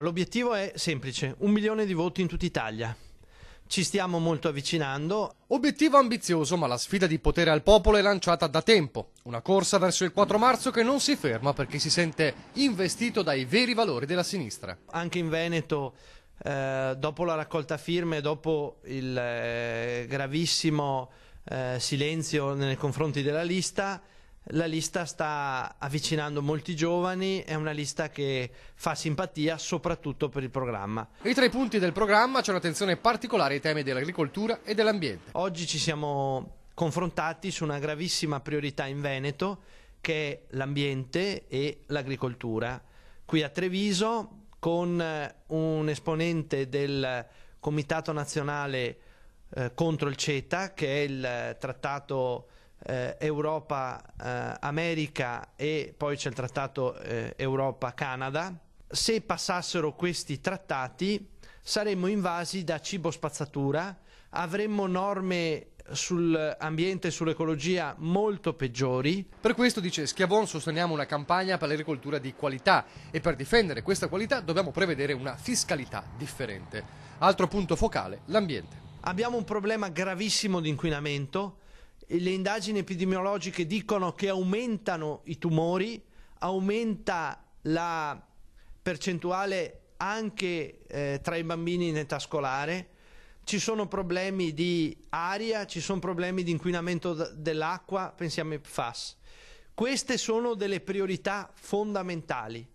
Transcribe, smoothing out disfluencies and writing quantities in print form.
L'obiettivo è semplice: 1 milione di voti in tutta Italia. Ci stiamo molto avvicinando. Obiettivo ambizioso, ma la sfida di potere al popolo è lanciata da tempo. Una corsa verso il 4 marzo che non si ferma perché si sente investito dai veri valori della sinistra. Anche in Veneto, dopo la raccolta firme, dopo il gravissimo silenzio nei confronti della lista, la lista sta avvicinando molti giovani, è una lista che fa simpatia soprattutto per il programma. E tra i punti del programma c'è un'attenzione particolare ai temi dell'agricoltura e dell'ambiente. Oggi ci siamo confrontati su una gravissima priorità in Veneto, che è l'ambiente e l'agricoltura. Qui a Treviso, con un esponente del Comitato Nazionale contro il CETA, che è il trattato Europa-America, e poi c'è il trattato Europa-Canada. Se passassero questi trattati saremmo invasi da cibo spazzatura, avremmo norme sull'ambiente e sull'ecologia molto peggiori. Per questo, dice Schiavon, sosteniamo una campagna per l'agricoltura di qualità e per difendere questa qualità dobbiamo prevedere una fiscalità differente. Altro punto focale, l'ambiente. Abbiamo un problema gravissimo di inquinamento. Le indagini epidemiologiche dicono che aumentano i tumori, aumenta la percentuale anche tra i bambini in età scolare, ci sono problemi di aria, ci sono problemi di inquinamento dell'acqua, pensiamo ai PFAS. Queste sono delle priorità fondamentali.